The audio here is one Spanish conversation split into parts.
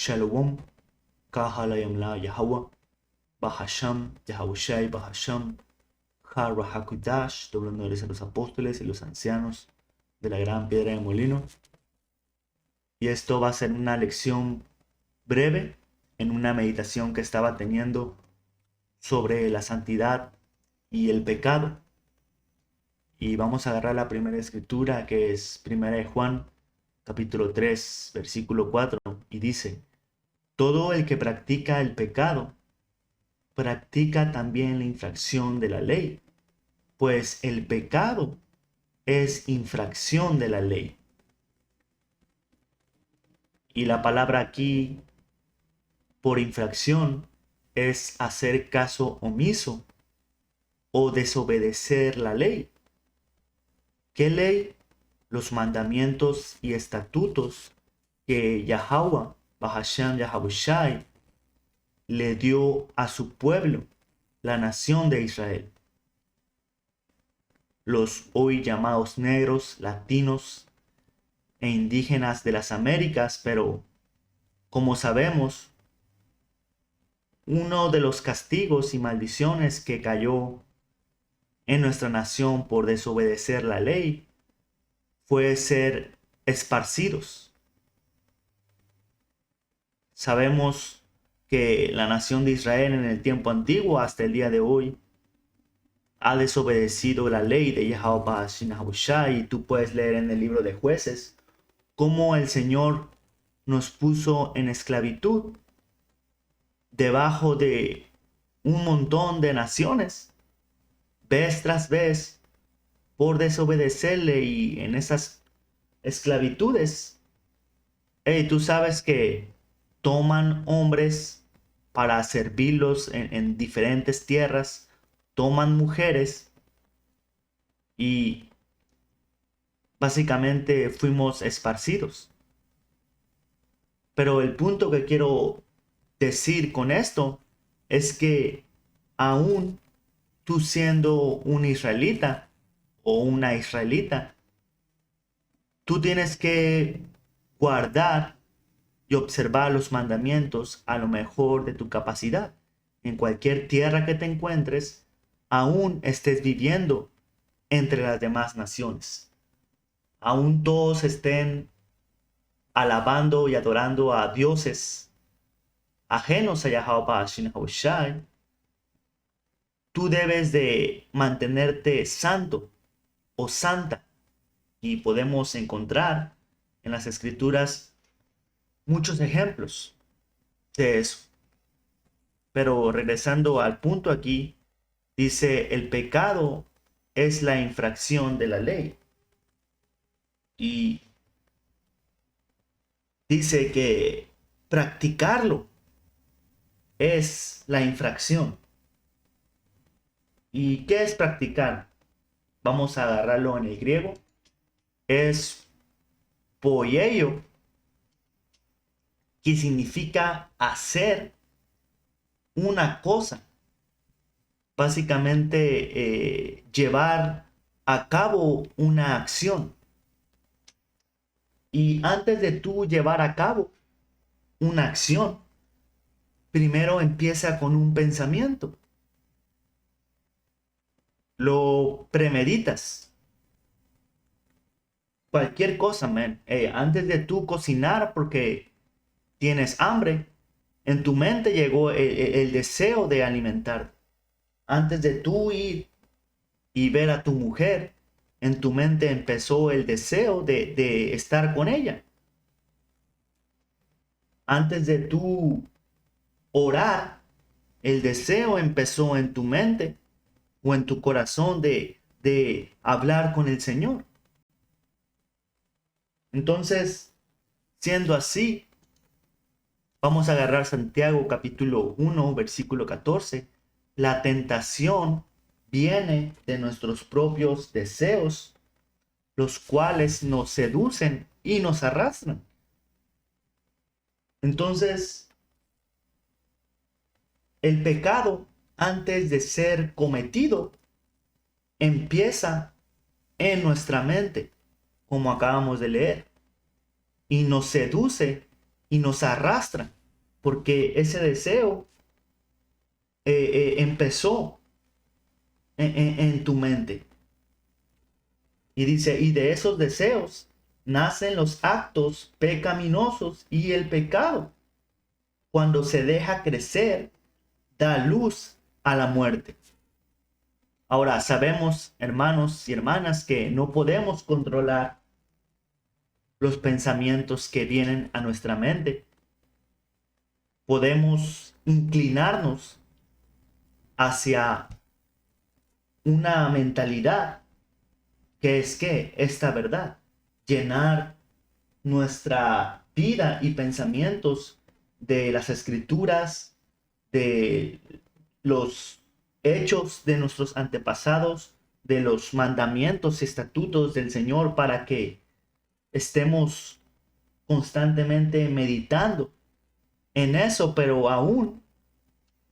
Shalom, Kahalayamla Yahweh, Bahasham, Yahushai, Bahasham, Har Rahakudash, doble honores a los apóstoles y los ancianos de la gran piedra de molino. Y esto va a ser una lección breve en una meditación que estaba teniendo sobre la santidad y el pecado. Y vamos a agarrar la primera escritura, que es Primera de Juan, capítulo 3, versículo 4, y dice: todo el que practica el pecado, practica también la infracción de la ley, pues el pecado es infracción de la ley. Y la palabra aquí, por infracción, es hacer caso omiso o desobedecer la ley. ¿Qué ley? Los mandamientos y estatutos que Yahweh, Bahasham Yahushai, le dio a su pueblo, la nación de Israel. Los hoy llamados negros, latinos e indígenas de las Américas, pero como sabemos, uno de los castigos y maldiciones que cayó en nuestra nación por desobedecer la ley fue ser esparcidos. Sabemos que la nación de Israel en el tiempo antiguo hasta el día de hoy ha desobedecido la ley de Yahweh, y tú puedes leer en el libro de Jueces cómo el Señor nos puso en esclavitud debajo de un montón de naciones, vez tras vez, por desobedecerle. Y en esas esclavitudes, tú sabes que toman hombres para servirlos en diferentes tierras, toman mujeres, y básicamente fuimos esparcidos. Pero el punto que quiero decir con esto es que aún tú siendo un israelita o una israelita, tú tienes que guardar y observar los mandamientos a lo mejor de tu capacidad. En cualquier tierra que te encuentres, aún estés viviendo entre las demás naciones. Aún todos estén alabando y adorando a dioses ajenos a Yahweh, tú debes de mantenerte santo o santa. Y podemos encontrar en las escrituras muchos ejemplos de eso. Pero regresando al punto aquí, dice: el pecado es la infracción de la ley. Y dice que practicarlo es la infracción. ¿Y qué es practicar? Vamos a agarrarlo en el griego. Es poieo, que significa hacer una cosa. Básicamente, llevar a cabo una acción. Y antes de tú llevar a cabo una acción, primero empieza con un pensamiento. Lo premeditas. Cualquier cosa, man. Antes de tú cocinar porque tienes hambre, en tu mente llegó el deseo de alimentar. Antes de tú ir y ver a tu mujer, en tu mente empezó el deseo de estar con ella. Antes de tú orar, el deseo empezó en tu mente o en tu corazón de hablar con el Señor. Entonces, siendo así, vamos a agarrar Santiago capítulo 1, versículo 14. La tentación viene de nuestros propios deseos, los cuales nos seducen y nos arrastran. Entonces, el pecado, antes de ser cometido, empieza en nuestra mente, como acabamos de leer, y nos seduce y nos arrastra. porque ese deseo empezó en tu mente. Y dice, y de esos deseos nacen los actos pecaminosos y el pecado. Cuando se deja crecer, da luz a la muerte. Ahora, sabemos, hermanos y hermanas, que no podemos controlar los pensamientos que vienen a nuestra mente. Podemos inclinarnos hacia una mentalidad que es que esta verdad, llenar nuestra vida y pensamientos de las escrituras, de los hechos de nuestros antepasados, de los mandamientos y estatutos del Señor, para que estemos constantemente meditando en eso. Pero aún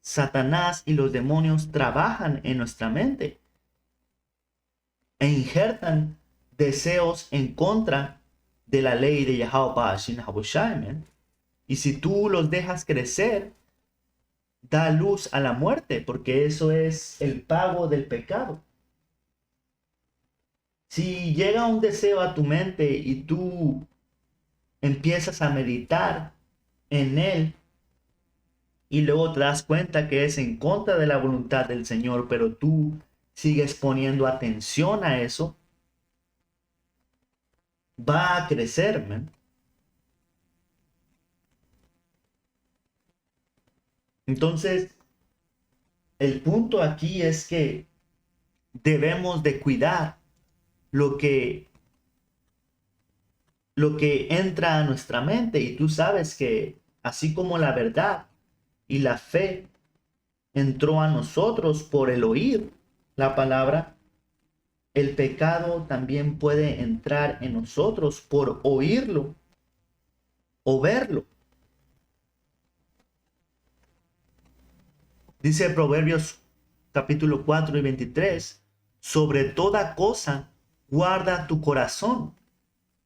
Satanás y los demonios trabajan en nuestra mente e injertan deseos en contra de la ley de Yahweh Shin Habushai. Y si tú los dejas crecer, da luz a la muerte, porque eso es el pago del pecado. Si llega un deseo a tu mente y tú empiezas a meditar en él y luego te das cuenta que es en contra de la voluntad del Señor, pero tú sigues poniendo atención a eso, va a crecer, man. Entonces, el punto aquí es que debemos de cuidar lo que entra a nuestra mente. Y tú sabes que así como la verdad y la fe entró a nosotros por el oír la palabra, el pecado también puede entrar en nosotros por oírlo o verlo. Dice Proverbios capítulo 4 y 23, sobre toda cosa guarda tu corazón,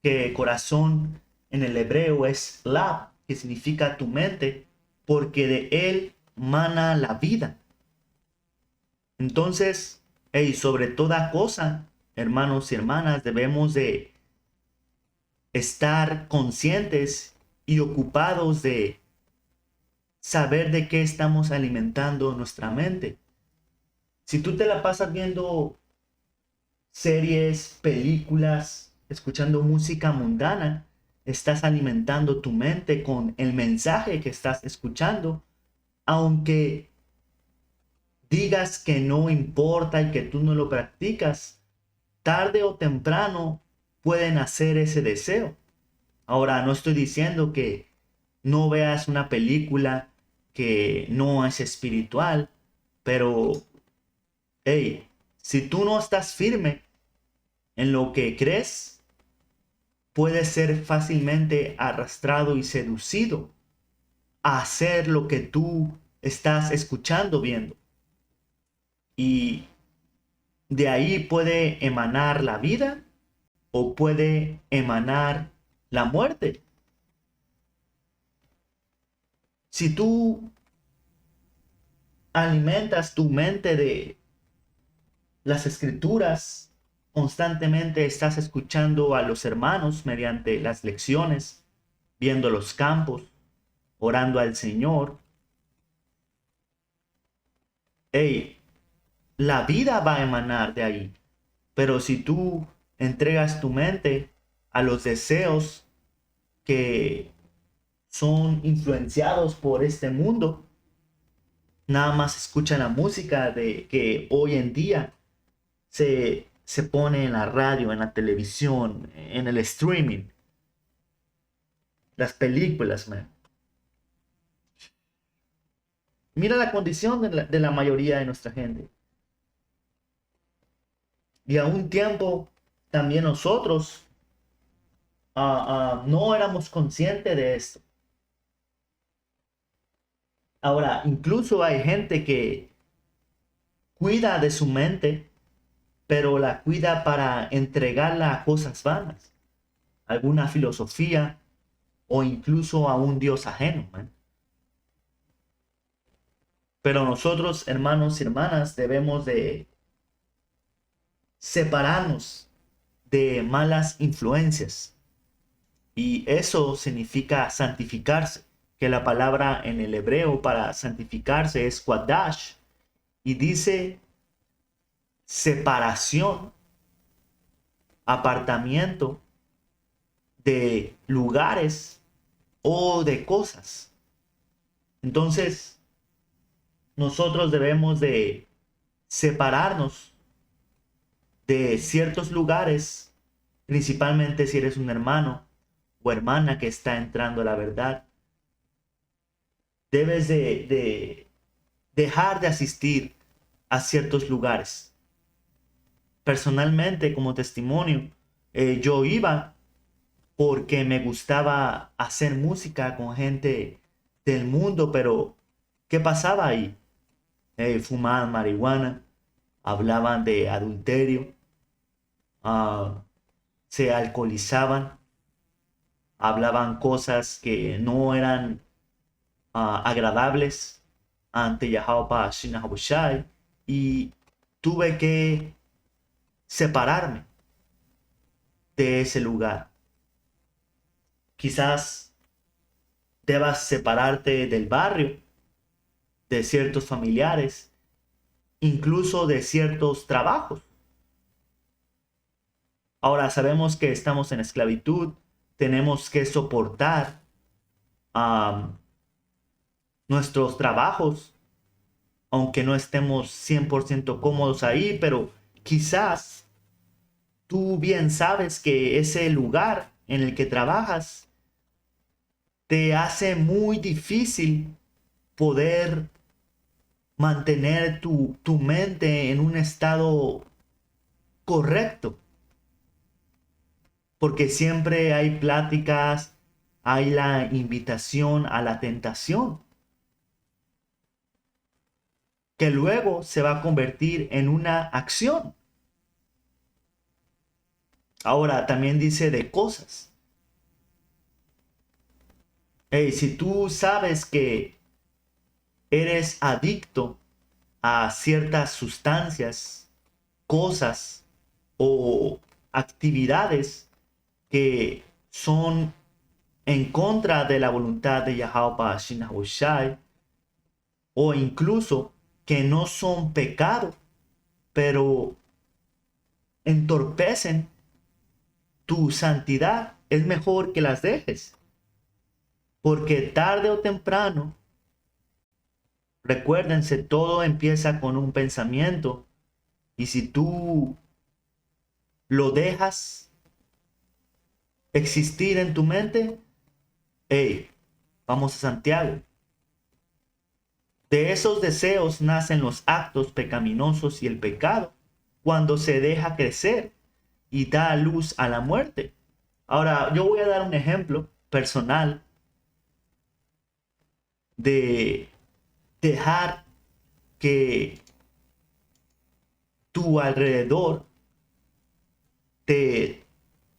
que corazón en el hebreo es lab, que significa tu mente, porque de él mana la vida. Entonces, sobre toda cosa, hermanos y hermanas, debemos de estar conscientes y ocupados de saber de qué estamos alimentando nuestra mente. Si tú te la pasas viendo series, películas, escuchando música mundana, estás alimentando tu mente con el mensaje que estás escuchando, aunque digas que no importa y que tú no lo practicas, tarde o temprano pueden hacer ese deseo. Ahora, no estoy diciendo que no veas una película que no es espiritual, pero, hey, si tú no estás firme en lo que crees, puedes ser fácilmente arrastrado y seducido a hacer lo que tú estás escuchando, viendo. Y de ahí puede emanar la vida o puede emanar la muerte. Si tú alimentas tu mente de las escrituras, constantemente estás escuchando a los hermanos mediante las lecciones, viendo los campos, orando al Señor. Hey, la vida va a emanar de ahí. Pero si tú entregas tu mente a los deseos que son influenciados por este mundo, nada más escucha la música de que hoy en día se pone en la radio, en la televisión, en el streaming, las películas, man. Mira la condición de la mayoría de nuestra gente. Y a un tiempo también nosotros no éramos conscientes de esto. Ahora, incluso hay gente que cuida de su mente, pero la cuida para entregarla a cosas vanas, alguna filosofía o incluso a un Dios ajeno, man. Pero nosotros, hermanos y hermanas, debemos de separarnos de malas influencias. Y eso significa santificarse, que la palabra en el hebreo para santificarse es quadash, y dice separación, apartamiento de lugares o de cosas. Entonces, nosotros debemos de separarnos de ciertos lugares, principalmente si eres un hermano o hermana que está entrando a la verdad. Debes de dejar de asistir a ciertos lugares. Personalmente, como testimonio, yo iba porque me gustaba hacer música con gente del mundo, pero ¿qué pasaba ahí? Fumaban marihuana, hablaban de adulterio, ah, se alcoholizaban, hablaban cosas que no eran agradables ante Yahweh Shinahabushai, y tuve que separarme de ese lugar. Quizás debas separarte del barrio, de ciertos familiares, incluso de ciertos trabajos. Ahora sabemos que estamos en esclavitud, tenemos que soportar um, nuestros trabajos, aunque no estemos 100% cómodos ahí, pero quizás tú bien sabes que ese lugar en el que trabajas te hace muy difícil poder mantener tu mente en un estado correcto, porque siempre hay pláticas, hay la invitación a la tentación, que luego se va a convertir en una acción. Ahora también dice de cosas. Hey, si tú sabes que eres adicto a ciertas sustancias, cosas o actividades que son en contra de la voluntad de Yahweh Shinahushai, o incluso que no son pecado, pero entorpecen tu santidad, es mejor que las dejes. Porque tarde o temprano, recuérdense, todo empieza con un pensamiento. Y si tú lo dejas existir en tu mente, hey, vamos a Santiago. De esos deseos nacen los actos pecaminosos y el pecado, cuando se deja crecer y da luz a la muerte. Ahora, yo voy a dar un ejemplo personal de dejar que tu alrededor te,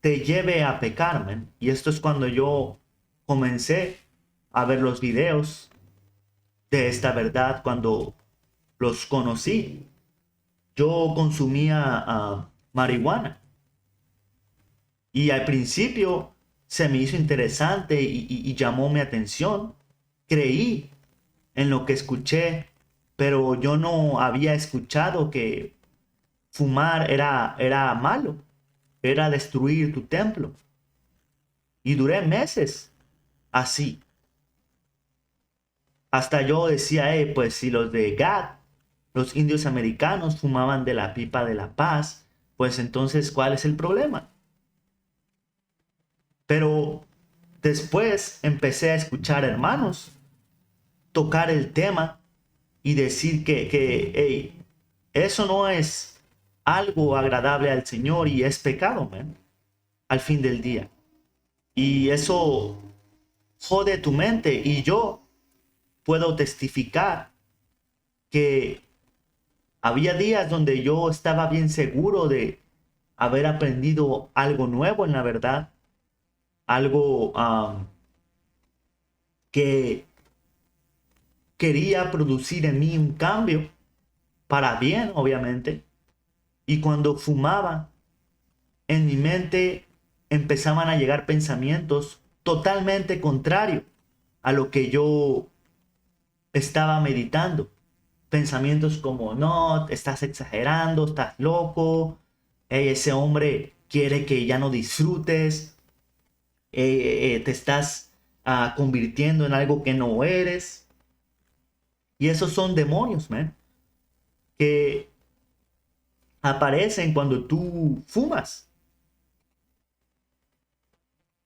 te lleve a pecar, man. Y esto es cuando yo comencé a ver los videos de esta verdad, cuando los conocí. Yo consumía marihuana y al principio se me hizo interesante y llamó mi atención. Creí en lo que escuché, pero yo no había escuchado que fumar era malo, era destruir tu templo. Y duré meses así. Hasta yo decía, pues si los de Gad, los indios americanos, fumaban de la pipa de la paz, pues entonces, ¿cuál es el problema? Pero después empecé a escuchar hermanos tocar el tema y decir que hey, eso no es algo agradable al Señor y es pecado, man, al fin del día. Y eso jode tu mente, y yo puedo testificar que había días donde yo estaba bien seguro de haber aprendido algo nuevo en la verdad, algo que quería producir en mí un cambio para bien, obviamente. Y cuando fumaba, en mi mente empezaban a llegar pensamientos totalmente contrarios a lo que yo estaba meditando. Pensamientos como, no, estás exagerando, estás loco, ese hombre quiere que ya no disfrutes, te estás convirtiendo en algo que no eres. Y esos son demonios, man, que aparecen cuando tú fumas.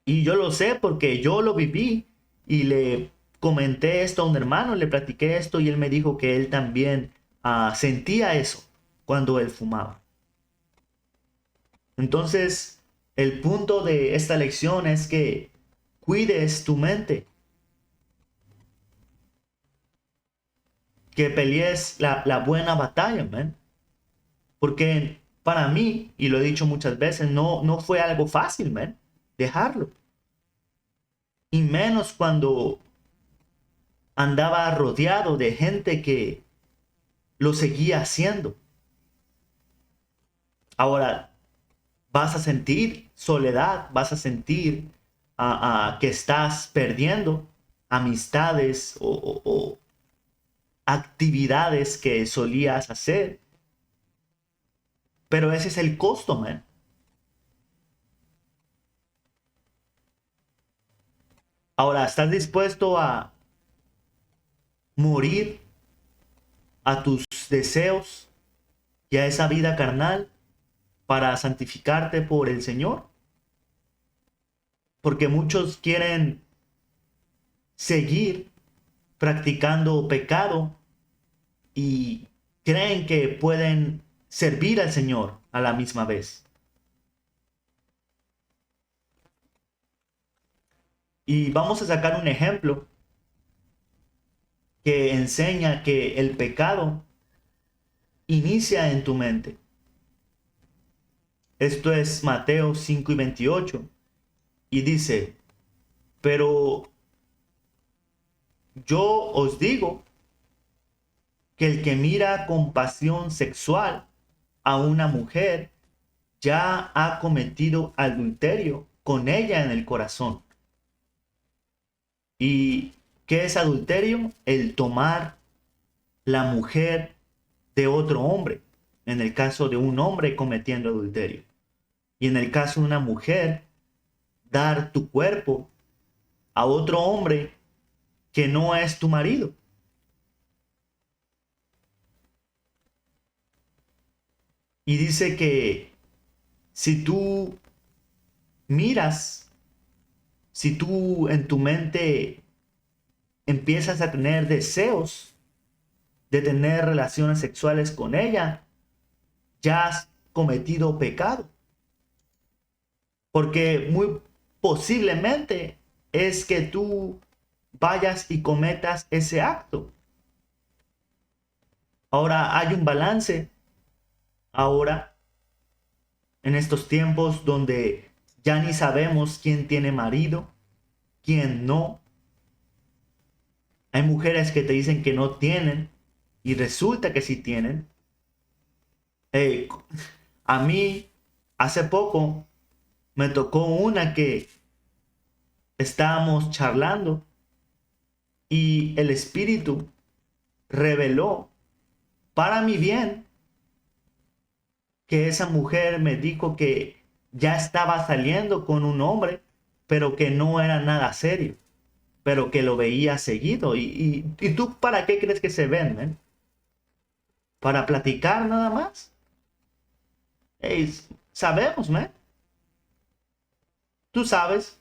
Y yo lo sé porque yo lo viví y le comenté esto a un hermano, le platiqué esto y él me dijo que él también sentía eso cuando él fumaba. Entonces, el punto de esta lección es que cuides tu mente, que pelees la buena batalla, man. Porque para mí, y lo he dicho muchas veces, no fue algo fácil, man, dejarlo. Y menos cuando andaba rodeado de gente que lo seguía haciendo. Ahora, vas a sentir soledad, vas a sentir que estás perdiendo amistades o actividades que solías hacer. Pero ese es el costo, man. Ahora, ¿estás dispuesto a morir a tus deseos y a esa vida carnal para santificarte por el Señor? Porque muchos quieren seguir practicando pecado y creen que pueden servir al Señor a la misma vez. Y vamos a sacar un ejemplo que enseña que el pecado inicia en tu mente. Esto es Mateo 5:28. Y dice, pero yo os digo que el que mira con pasión sexual a una mujer ya ha cometido adulterio con ella en el corazón. ¿Y qué es adulterio? El tomar la mujer de otro hombre, en el caso de un hombre cometiendo adulterio. Y en el caso de una mujer, dar tu cuerpo a otro hombre que no es tu marido. Y dice que si tú miras, si tú en tu mente empiezas a tener deseos de tener relaciones sexuales con ella, ya has cometido pecado. Porque muy posiblemente es que tú vayas y cometas ese acto. Ahora hay un balance. Ahora, en estos tiempos donde ya ni sabemos quién tiene marido, quién no. Hay mujeres que te dicen que no tienen y resulta que sí tienen. Eh, a mí, hace poco, me tocó una que estábamos charlando y el espíritu reveló para mi bien que esa mujer me dijo que ya estaba saliendo con un hombre, pero que no era nada serio, pero que lo veía seguido. ¿Y tú para qué crees que se ven, man? ¿Para platicar nada más? Ey, sabemos, man. Tú sabes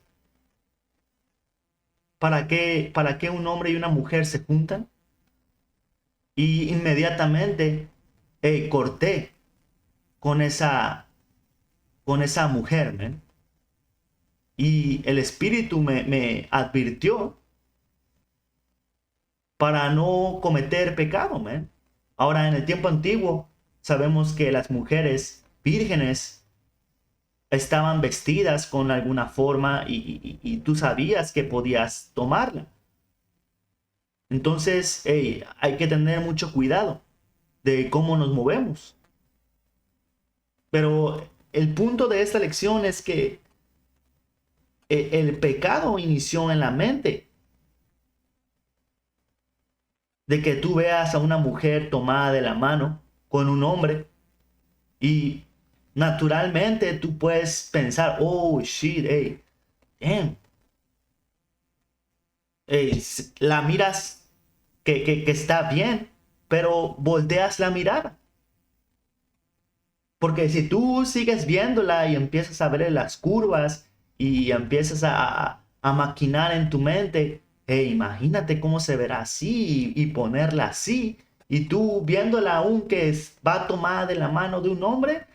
para qué un hombre y una mujer se juntan. Y inmediatamente corté con con esa mujer, man. Y el espíritu me advirtió para no cometer pecado, man. Ahora, en el tiempo antiguo, sabemos que las mujeres vírgenes estaban vestidas con alguna forma y tú sabías que podías tomarla. Entonces, hey, hay que tener mucho cuidado de cómo nos movemos. Pero el punto de esta lección es que el pecado inició en la mente. De que tú veas a una mujer tomada de la mano con un hombre y naturalmente tú puedes pensar, oh shit, hey, damn, hey, la miras que está bien, pero volteas la mirada. Porque si tú sigues viéndola y empiezas a ver las curvas y empiezas a maquinar en tu mente, imagínate cómo se verá así y ponerla así. Y tú viéndola aún que va tomada de la mano de un hombre,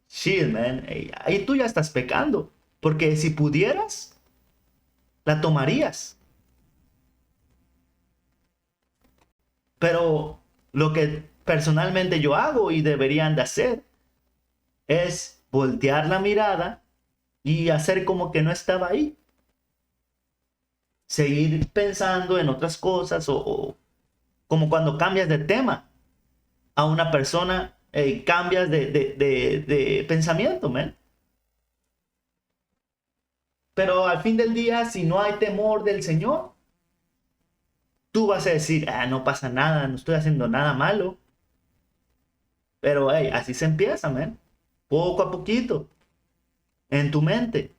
shit, man, ahí tú ya estás pecando. Porque si pudieras, la tomarías. Pero lo que personalmente yo hago y deberían de hacer es voltear la mirada y hacer como que no estaba ahí. Seguir pensando en otras cosas o como cuando cambias de tema a una persona, cambias de pensamiento, man. Pero al fin del día, si no hay temor del Señor, tú vas a decir, no pasa nada, no estoy haciendo nada malo. Pero así se empieza, man. Poco a poquito, en tu mente.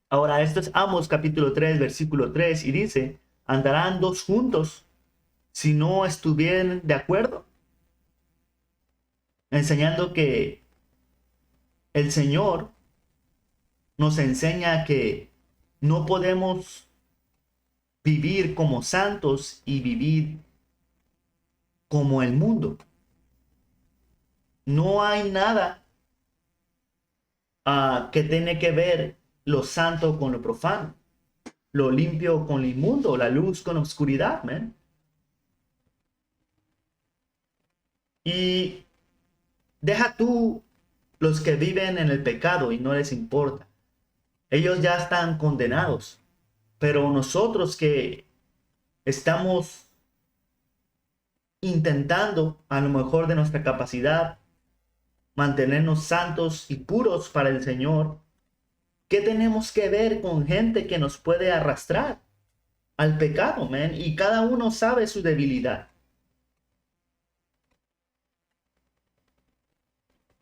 Ahora, esto es Amos capítulo 3 versículo 3 y dice, ¿andarán dos juntos si no estuvieran de acuerdo? Enseñando que el Señor nos enseña que no podemos vivir como santos y vivir como el mundo. No hay nada que tiene que ver lo santo con lo profano, lo limpio con lo inmundo, la luz con la oscuridad, man. Y deja tú los que viven en el pecado y no les importa. Ellos ya están condenados. Pero nosotros que estamos intentando, a lo mejor de nuestra capacidad, mantenernos santos y puros para el Señor, ¿qué tenemos que ver con gente que nos puede arrastrar al pecado, man? Y cada uno sabe su debilidad.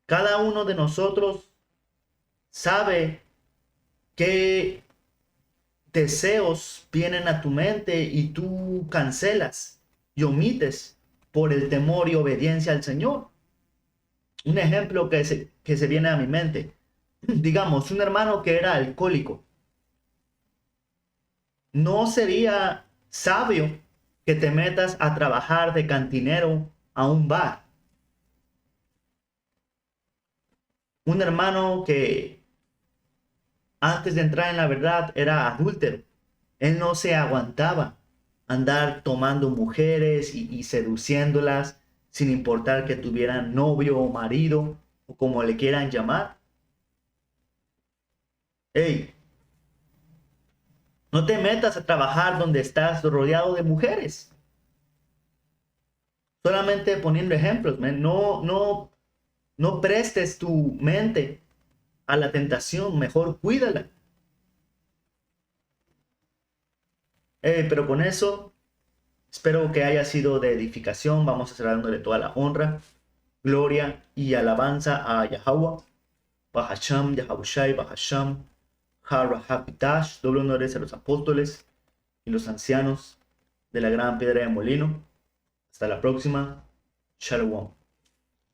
Cada uno de nosotros sabe qué deseos vienen a tu mente y tú cancelas y omites por el temor y obediencia al Señor. Un ejemplo que se viene a mi mente. Digamos, un hermano que era alcohólico. No sería sabio que te metas a trabajar de cantinero a un bar. Un hermano que antes de entrar en la verdad era adúltero. Él no se aguantaba andar tomando mujeres y seduciéndolas sin importar que tuvieran novio o marido o como le quieran llamar. Hey, no te metas a trabajar donde estás rodeado de mujeres. Solamente poniendo ejemplos, man. No prestes tu mente a la tentación, mejor cuídala. Pero con eso, espero que haya sido de edificación. Vamos a cerrar dándole toda la honra, gloria y alabanza a Yahweh, Bahasham, Yahushai, Bahasham, Harahapitash, doble honores a los apóstoles y los ancianos de la gran piedra de molino. Hasta la próxima. Shalom.